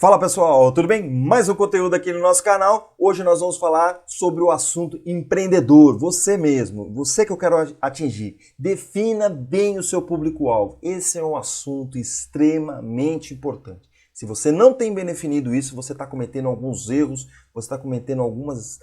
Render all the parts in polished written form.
Fala pessoal, tudo bem? Mais um conteúdo aqui no nosso canal. Hoje nós vamos falar sobre o assunto empreendedor, você mesmo, você que eu quero atingir. Defina bem o seu público-alvo. Esse é um assunto extremamente importante. Se você não tem bem definido isso, você está cometendo alguns erros, você está cometendo algumas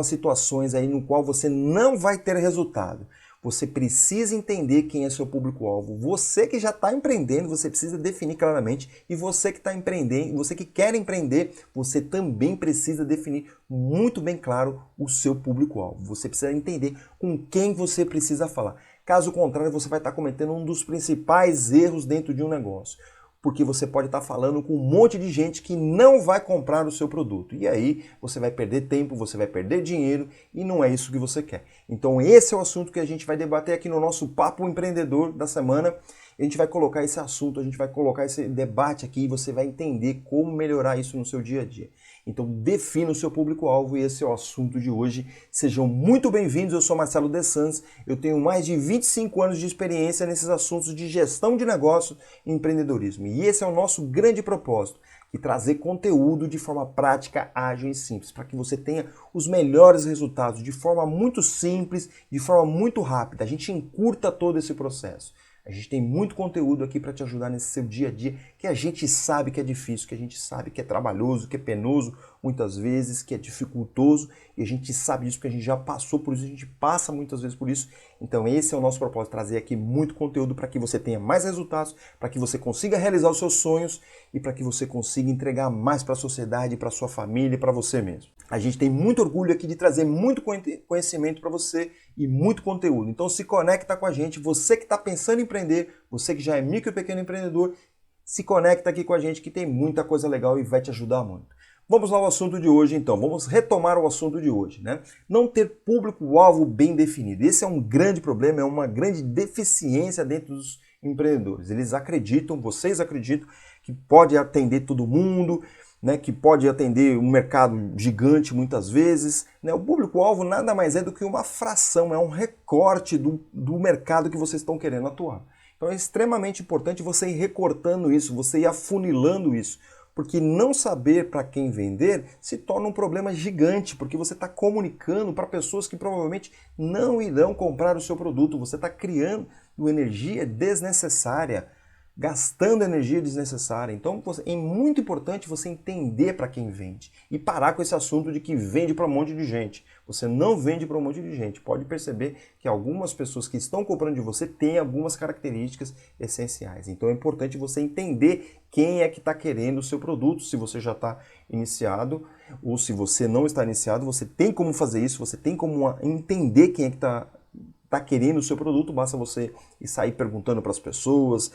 situações aí no qual você não vai ter resultado. Você precisa entender quem é seu público-alvo. Você que já está empreendendo, você precisa definir claramente. E você que está empreendendo, você que quer empreender, você também precisa definir muito bem claro o seu público-alvo. Você precisa entender com quem você precisa falar. Caso contrário, você vai estar cometendo um dos principais erros dentro de um negócio. Porque você pode estar falando com um monte de gente que não vai comprar o seu produto. E aí você vai perder tempo, você vai perder dinheiro e não é isso que você quer. Então esse é o assunto que a gente vai debater aqui no nosso Papo Empreendedor da semana. A gente vai colocar esse assunto, a gente vai colocar esse debate aqui e você vai entender como melhorar isso no seu dia a dia. Então defina o seu público-alvo e esse é o assunto de hoje. Sejam muito bem-vindos, eu sou Marcelo De Santos, eu tenho mais de 25 anos de experiência nesses assuntos de gestão de negócio e empreendedorismo. E esse é o nosso grande propósito, que trazer conteúdo de forma prática, ágil e simples, para que você tenha os melhores resultados de forma muito simples, de forma muito rápida. A gente encurta todo esse processo. A gente tem muito conteúdo aqui para te ajudar nesse seu dia a dia, que a gente sabe que é difícil, que a gente sabe que é trabalhoso, que é penoso, muitas vezes, que é dificultoso, e a gente sabe disso porque a gente já passou por isso, a gente passa muitas vezes por isso. Então esse é o nosso propósito, trazer aqui muito conteúdo para que você tenha mais resultados, para que você consiga realizar os seus sonhos e para que você consiga entregar mais para a sociedade, para a sua família e para você mesmo. A gente tem muito orgulho aqui de trazer muito conhecimento para você e muito conteúdo. Então se conecta com a gente, você que está pensando em empreender, você que já é micro e pequeno empreendedor, se conecta aqui com a gente que tem muita coisa legal e vai te ajudar muito. Vamos lá ao assunto de hoje então, vamos retomar o assunto de hoje, né? Não ter público-alvo bem definido. Esse é um grande problema, é uma grande deficiência dentro dos empreendedores. Eles acreditam, vocês acreditam que pode atender todo mundo, né, que pode atender um mercado gigante muitas vezes. Né? O público-alvo nada mais é do que uma fração, é um recorte do mercado que vocês estão querendo atuar. Então é extremamente importante você ir recortando isso, você ir afunilando isso, porque não saber para quem vender se torna um problema gigante, porque você está comunicando para pessoas que provavelmente não irão comprar o seu produto, você está criando energia desnecessária, gastando energia desnecessária. Então é muito importante você entender para quem vende e parar com esse assunto de que vende para um monte de gente. Você não vende para um monte de gente. Pode perceber que algumas pessoas que estão comprando de você têm algumas características essenciais. Então é importante você entender quem é que está querendo o seu produto, se você já está iniciado ou se você não está iniciado, você tem como fazer isso, você tem como entender quem é que está querendo o seu produto, basta você ir sair perguntando para as pessoas,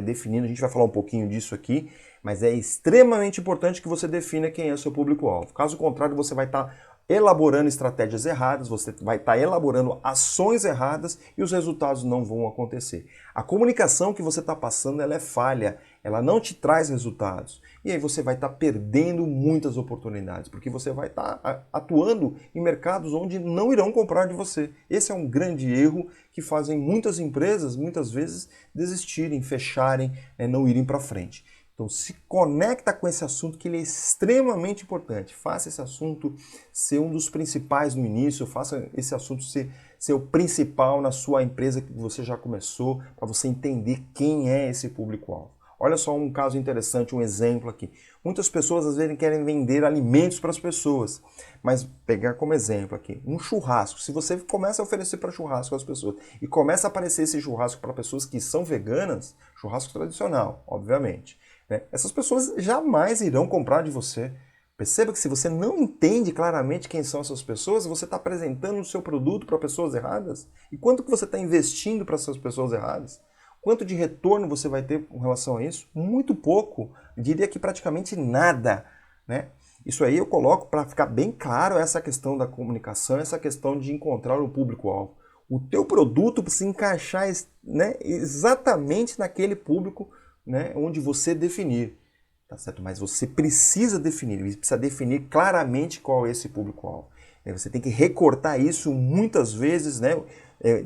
definindo, a gente vai falar um pouquinho disso aqui, mas é extremamente importante que você defina quem é o seu público-alvo. Caso contrário, você vai estar elaborando estratégias erradas, você vai estar elaborando ações erradas e os resultados não vão acontecer. A comunicação que você está passando, ela é falha, ela não te traz resultados. E aí você vai estar perdendo muitas oportunidades, porque você vai estar atuando em mercados onde não irão comprar de você. Esse é um grande erro que fazem muitas empresas, muitas vezes, desistirem, fecharem, não irem para frente. Então se conecta com esse assunto que ele é extremamente importante. Faça esse assunto ser um dos principais no início, faça esse assunto ser o principal na sua empresa que você já começou, para você entender quem é esse público-alvo. Olha só um caso interessante, um exemplo aqui. Muitas pessoas às vezes querem vender alimentos para as pessoas, mas pegar como exemplo aqui, um churrasco. Se você começa a oferecer para churrasco às pessoas e começa a aparecer esse churrasco para pessoas que são veganas, churrasco tradicional, obviamente, né? Essas pessoas jamais irão comprar de você. Perceba que se você não entende claramente quem são essas pessoas, você está apresentando o seu produto para pessoas erradas. E quanto que você está investindo para essas pessoas erradas? Quanto de retorno você vai ter com relação a isso? Muito pouco, eu diria que praticamente nada, né? Isso aí eu coloco para ficar bem claro essa questão da comunicação, essa questão de encontrar o público-alvo. O teu produto precisa encaixar, né, exatamente naquele público, né, onde você definir, tá certo? Mas você precisa definir claramente qual é esse público-alvo. Você tem que recortar isso muitas vezes, né?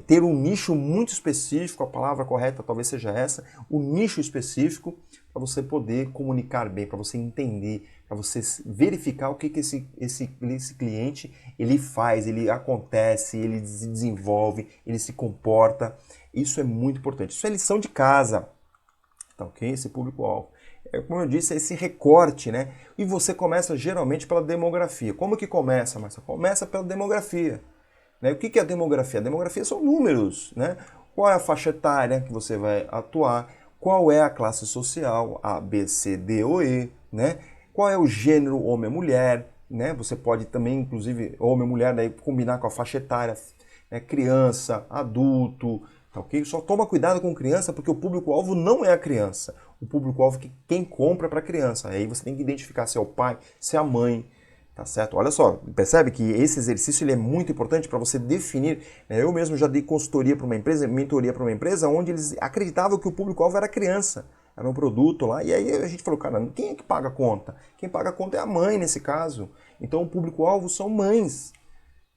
Ter um nicho muito específico, a palavra correta talvez seja essa, um nicho específico, para você poder comunicar bem, para você entender, para você verificar o que esse cliente ele faz, ele acontece, ele se desenvolve, ele se comporta. Isso é muito importante. Isso é lição de casa, tá ok? Esse público-alvo. Como eu disse, é esse recorte, né? E você começa geralmente pela demografia. Como que começa, Marcelo? Começa pela demografia. Né? O que é a demografia? A demografia são números, né? Qual é a faixa etária que você vai atuar? Qual é a classe social? A, B, C, D ou E, né? Qual é o gênero homem ou mulher, né? Você pode também, inclusive, homem ou mulher, daí combinar com a faixa etária, né? Criança, adulto, tá ok? Só toma cuidado com criança porque o público-alvo não é a criança. O público-alvo é quem compra para a criança. Aí você tem que identificar se é o pai, se é a mãe, tá certo? Olha só, percebe que esse exercício ele é muito importante para você definir. Eu mesmo já dei consultoria para uma empresa, mentoria para uma empresa, onde eles acreditavam que o público-alvo era criança. Era um produto lá, e aí a gente falou, cara, quem é que paga a conta? Quem paga a conta é a mãe nesse caso. Então o público-alvo são mães.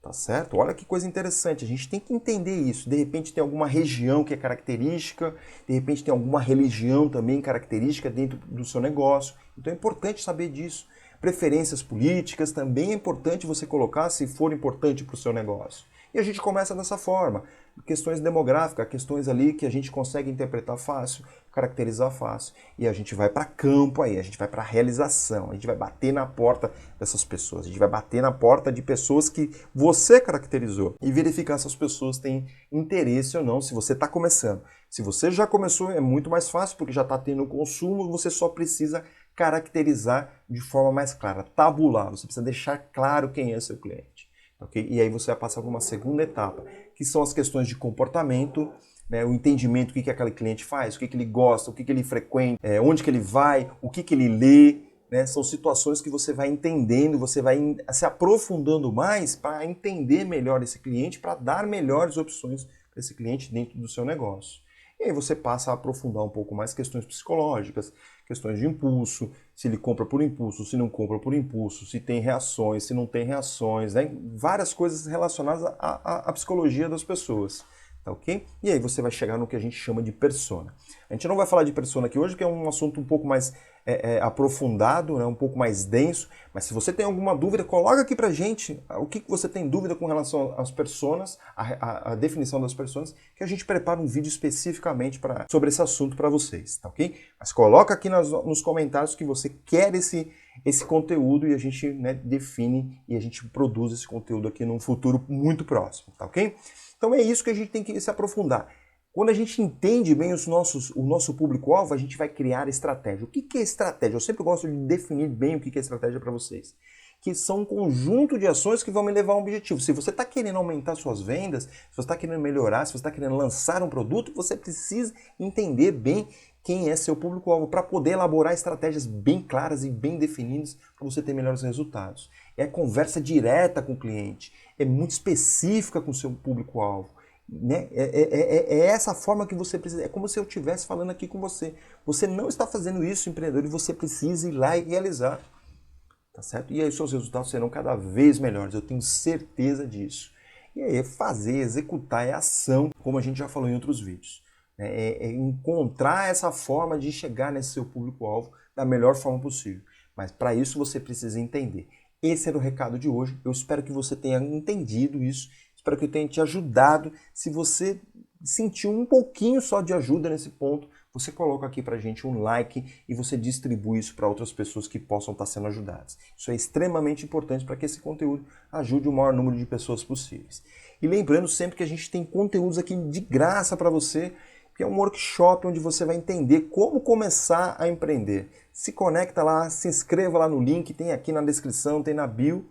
Tá certo? Olha que coisa interessante, a gente tem que entender isso. De repente tem alguma região que é característica, de repente tem alguma religião também característica dentro do seu negócio. Então é importante saber disso. Preferências políticas também é importante você colocar se for importante para o seu negócio. E a gente começa dessa forma. Questões demográficas, questões ali que a gente consegue interpretar fácil, caracterizar fácil. E a gente vai para campo aí, a gente vai para realização, a gente vai bater na porta dessas pessoas, a gente vai bater na porta de pessoas que você caracterizou e verificar se as pessoas têm interesse ou não, se você está começando. Se você já começou, é muito mais fácil, porque já está tendo consumo, você só precisa caracterizar de forma mais clara, tabular, você precisa deixar claro quem é seu cliente. Okay? E aí você vai passar por uma segunda etapa, que são as questões de comportamento, né, o entendimento do que aquele cliente faz, o que ele gosta, o que ele frequenta, onde que ele vai, o que ele lê. Né, são situações que você vai entendendo, você vai se aprofundando mais para entender melhor esse cliente, para dar melhores opções para esse cliente dentro do seu negócio. E aí você passa a aprofundar um pouco mais questões psicológicas, questões de impulso, se ele compra por impulso, se não compra por impulso, se tem reações, se não tem reações, né? Várias coisas relacionadas à psicologia das pessoas, tá ok? E aí você vai chegar no que a gente chama de persona. A gente não vai falar de persona aqui hoje, que é um assunto um pouco mais aprofundado, né? Um pouco mais denso, mas se você tem alguma dúvida, coloca aqui pra gente o que você tem dúvida com relação às personas, a definição das personas, que a gente prepara um vídeo especificamente sobre esse assunto para vocês, tá ok? Mas coloca aqui nos comentários que você quer esse conteúdo e a gente, né, define e a gente produz esse conteúdo aqui num futuro muito próximo, tá ok? Então é isso que a gente tem que se aprofundar. Quando a gente entende bem o nosso público-alvo, a gente vai criar estratégia. O que é estratégia? Eu sempre gosto de definir bem o que é estratégia para vocês. Que são um conjunto de ações que vão me levar a um objetivo. Se você está querendo aumentar suas vendas, se você está querendo melhorar, se você está querendo lançar um produto, você precisa entender bem quem é seu público-alvo para poder elaborar estratégias bem claras e bem definidas para você ter melhores resultados. É conversa direta com o cliente, é muito específica com o seu público-alvo. Né? É essa forma que você precisa. É como se eu estivesse falando aqui com você. Você não está fazendo isso, empreendedor, e você precisa ir lá e realizar. Tá certo? E aí os seus resultados serão cada vez melhores, eu tenho certeza disso. E aí é fazer, executar, é ação, como a gente já falou em outros vídeos. É encontrar essa forma de chegar nesse seu público-alvo da melhor forma possível. Mas para isso você precisa entender. Esse era o recado de hoje. Eu espero que você tenha entendido isso. Espero que eu tenha te ajudado. Se você sentiu um pouquinho só de ajuda nesse ponto, você coloca aqui pra gente um like e você distribui isso para outras pessoas que possam estar sendo ajudadas. Isso é extremamente importante para que esse conteúdo ajude o maior número de pessoas possíveis. E lembrando sempre que a gente tem conteúdos aqui de graça para você, que é um workshop onde você vai entender como começar a empreender. Se conecta lá, se inscreva lá no link, tem aqui na descrição, tem na bio,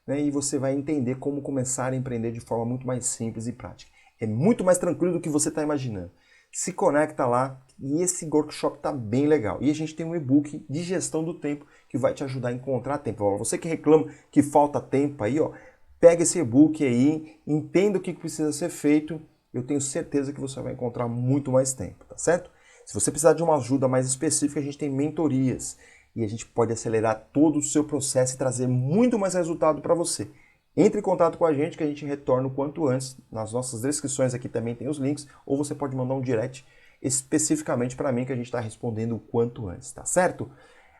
né, e você vai entender como começar a empreender de forma muito mais simples e prática. É muito mais tranquilo do que você está imaginando. Se conecta lá e esse workshop está bem legal. E a gente tem um e-book de gestão do tempo que vai te ajudar a encontrar tempo. Ó, você que reclama que falta tempo aí, ó, pega esse e-book aí, entenda o que precisa ser feito. Eu tenho certeza que você vai encontrar muito mais tempo, tá certo? Se você precisar de uma ajuda mais específica, a gente tem mentorias e a gente pode acelerar todo o seu processo e trazer muito mais resultado para você. Entre em contato com a gente que a gente retorna o quanto antes. Nas nossas descrições aqui também tem os links, ou você pode mandar um direct especificamente para mim, que a gente está respondendo o quanto antes, tá certo?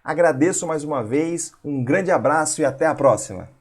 Agradeço mais uma vez, um grande abraço e até a próxima!